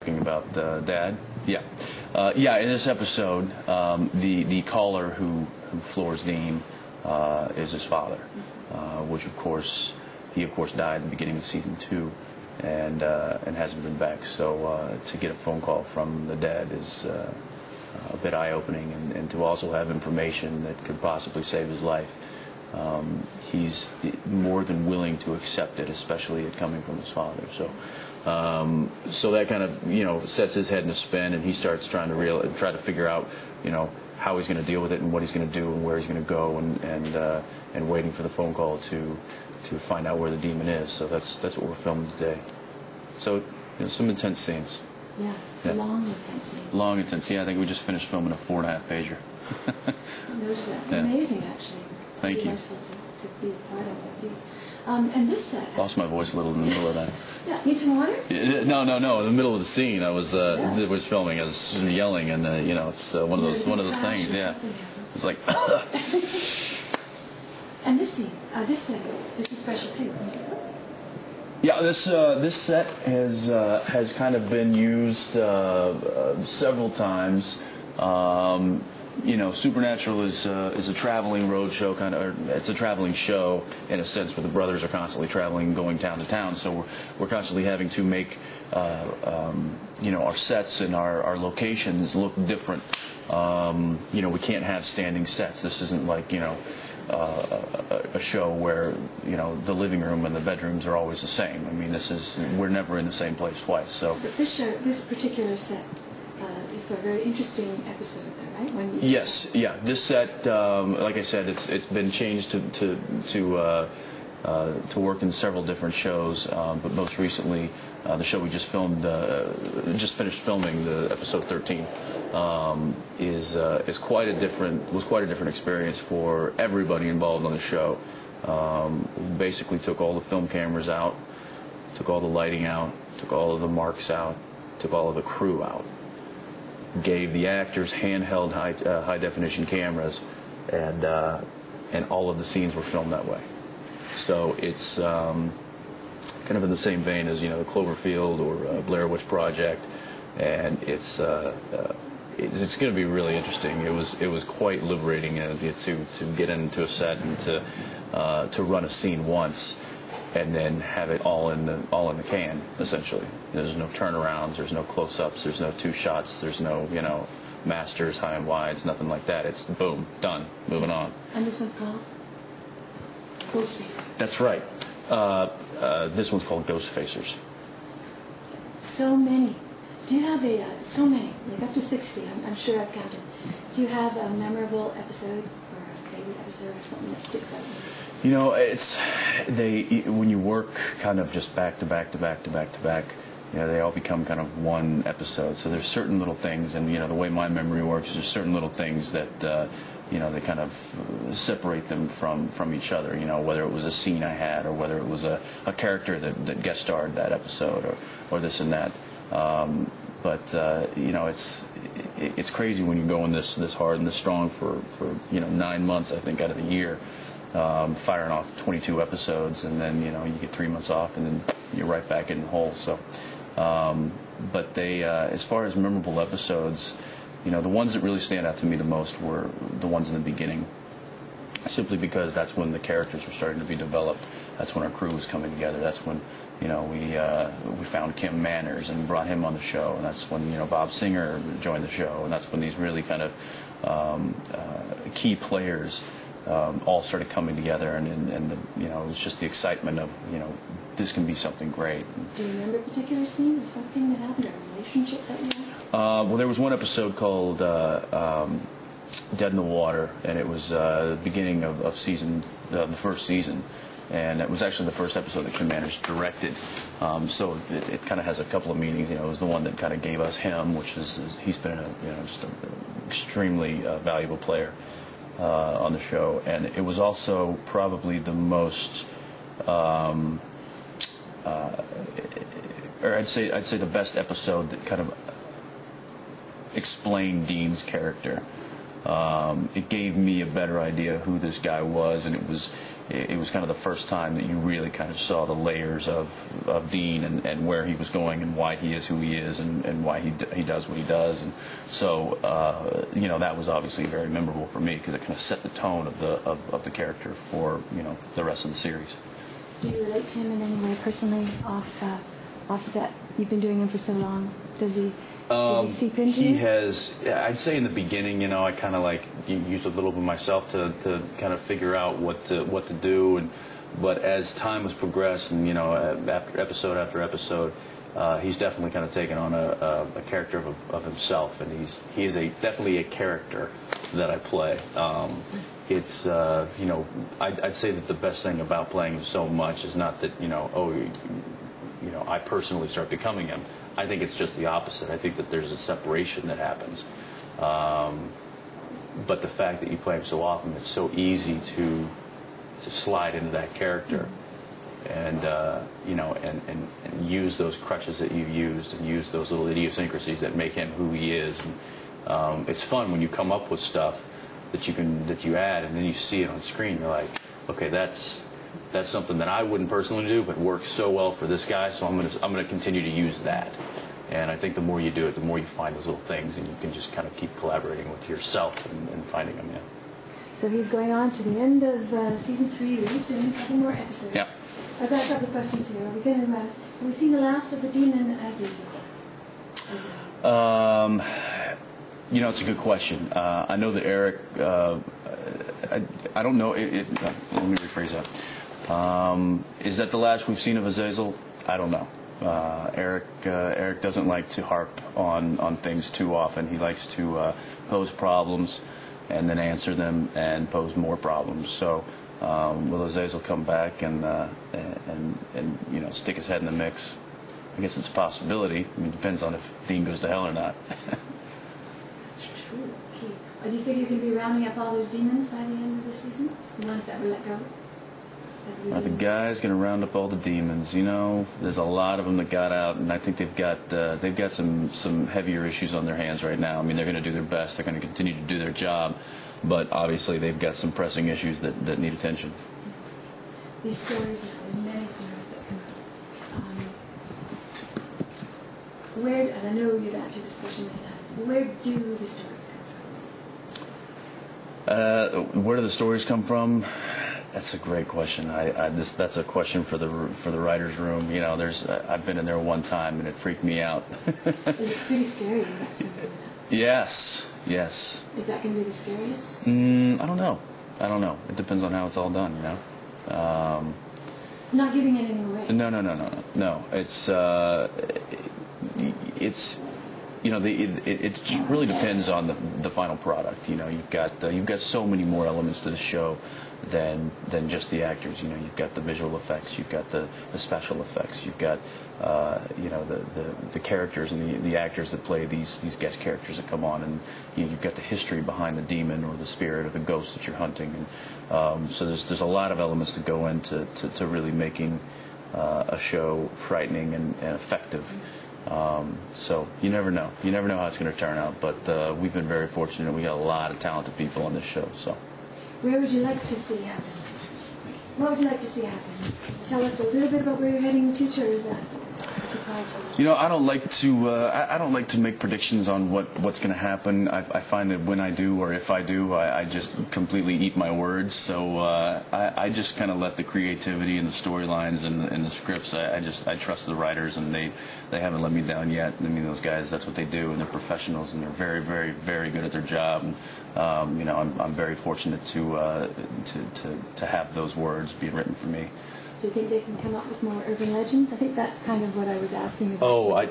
Talking about Dad. Yeah. In this episode, the caller who floors Dean is his father, which of course he died at the beginning of season 2, and hasn't been back. So to get a phone call from the dad is a bit eye-opening, and to also have information that could possibly save his life. He's more than willing to accept it, especially it coming from his father. So that kind of sets his head in a spin, and he starts trying to figure out how he's going to deal with it and what he's going to do and where he's going to go, and waiting for the phone call to find out where the demon is. So that's what we're filming today. So some intense scenes. Yeah, long intense scenes. Long intense. Yeah, I think we just finished filming a 4.5-pager. Yeah. Amazing, actually. Thank you. Wonderful to be a part of this. And this set. Lost my voice a little in the middle of that. Yeah, need some water? No. In the middle of the scene, I was filming. I was yelling, and it's one of those things. Yeah, it's like. And this scene, this set, this is special too. Yeah, this set has kind of been used several times. Supernatural is a traveling road show, it's a traveling show in a sense, where the brothers are constantly traveling, going town to town. So we're constantly having to make our sets and our locations look different. We can't have standing sets. This isn't like a show where the living room and the bedrooms are always the same. I mean, we're never in the same place twice. So but this particular set is for a very interesting episode, though, right? Yes, yeah. This set, like I said, it's been changed to work in several different shows, but most recently, the show we just finished filming, the episode 13, was quite a different experience for everybody involved on the show. We basically took all the film cameras out, took all the lighting out, took all of the marks out, took all of the crew out, gave the actors handheld high definition cameras, and all of the scenes were filmed that way. So it's kind of in the same vein as the Cloverfield or Blair Witch Project, and it's going to be really interesting. It was quite liberating to get into a set and to run a scene once, and then have it all in the can, essentially. There's no turnarounds, there's no close-ups, there's no two shots, there's no masters, high and wides, nothing like that. It's boom, done, moving on. And this one's called Ghost Faces. That's right. This one's called Ghost Facers. So many. Do you have so many, like up to 60, I'm sure I've counted. Do you have a memorable episode or a favorite episode or something that sticks out? When you work kind of just back to back to back to back to back, they all become kind of one episode. So there's certain little things, and the way my memory works, there's certain little things that they kind of separate them from each other. Whether it was a scene I had, or whether it was a character that guest starred that episode, or this and that. It's crazy when you're going this hard and this strong for 9 months, I think, out of the year. Firing off 22 episodes, and then you get 3 months off, and then you're right back in the hole. So, but they, as far as memorable episodes, the ones that really stand out to me the most were the ones in the beginning, simply because that's when the characters were starting to be developed. That's when our crew was coming together. That's when we found Kim Manners and brought him on the show, and that's when Bob Singer joined the show, and that's when these really kind of key players all started coming together, and it was just the excitement of this can be something great. Do you remember a particular scene or something that happened, or a relationship that you had? Well, there was one episode called Dead in the Water, and it was the beginning of the first season, and it was actually the first episode that Kim Manners directed. So it kind of has a couple of meanings. It was the one that kind of gave us him, which is he's been just an extremely valuable player on the show, and it was also probably the most, or I'd say the best episode that kind of explained Dean's character. It gave me a better idea who this guy was, and it it was kind of the first time that you really kind of saw the layers of Dean and where he was going and why he is who he is and why he does what he does. And so, that was obviously very memorable for me because it kind of set the tone of the character for, the rest of the series. Do you relate to him in any way personally off set? You've been doing him for so long. Does he seep into you? He has. I'd say in the beginning, I kind of used a little bit myself to kind of figure out what to do, but as time has progressed, and after episode, he's definitely kind of taken on a character of himself, and he is definitely a character that I play. It's I'd say that the best thing about playing him so much is not that I personally start becoming him. I think it's just the opposite. I think that there's a separation that happens. But the fact that you play him so often, it's so easy to slide into that character and use those crutches that you've used and use those little idiosyncrasies that make him who he is. And it's fun when you come up with stuff that you add and then you see it on screen. You're like, okay, that's something that I wouldn't personally do, but works so well for this guy, so I'm gonna continue to use that. And I think the more you do it, the more you find those little things, and you can just kind of keep collaborating with yourself and finding them. Yeah. So he's going on to the end of season 3 really soon. A couple more episodes. Yeah. I've got a couple of questions here. Have we seen the last of the demon Azazel? It's a good question. I know that Eric. I don't know. Let me rephrase that. Is that the last we've seen of Azazel? I don't know. Eric doesn't like to harp on things too often. He likes to pose problems and then answer them and pose more problems. So will Azazel come back and stick his head in the mix? I guess it's a possibility. I mean, it depends on if Dean goes to hell or not. That's true. Okay. Do you think you can be rounding up all those demons by the end of the season? The ones that were let go? The guy's going to round up all the demons. There's a lot of them that got out, and I think they've got some heavier issues on their hands right now. I mean, they're going to do their best. They're going to continue to do their job, but obviously they've got some pressing issues that need attention. These stories, there's many stories that come out. And I know you've answered this question many times, but where do the stories come from? Where do the stories come from? That's a great question. That's a question for the writers' room. I've been in there one time and it freaked me out. It's pretty scary. Yes. Is that going to be the scariest? I don't know. It depends on how it's all done. Not giving anything away. No. It really depends on the final product. You've got so many more elements to the show than just the actors. You've got the visual effects, you've got the special effects, you've got the characters and the actors that play these guest characters that come on, and you've got the history behind the demon or the spirit or the ghost that you're hunting. And so there's a lot of elements that go into really making a show frightening and effective. So you never know how it's going to turn out, but we've been very fortunate. We got a lot of talented people on this show. So where would you like to see happen? What would you like to see happen? Tell us a little bit about where you're heading in the future. Or is that a surprise for you? I don't like to make predictions on what's going to happen. I find that when I do, or if I do, I just completely eat my words. So I just kind of let the creativity and the storylines and the scripts. I trust the writers, and they haven't let me down yet. I mean, those guys, that's what they do, and they're professionals, and they're very, very, very good at their job. And, I'm very fortunate to have those words being written for me. So you think they can come up with more urban legends? I think that's kind of what I was asking about. Oh, I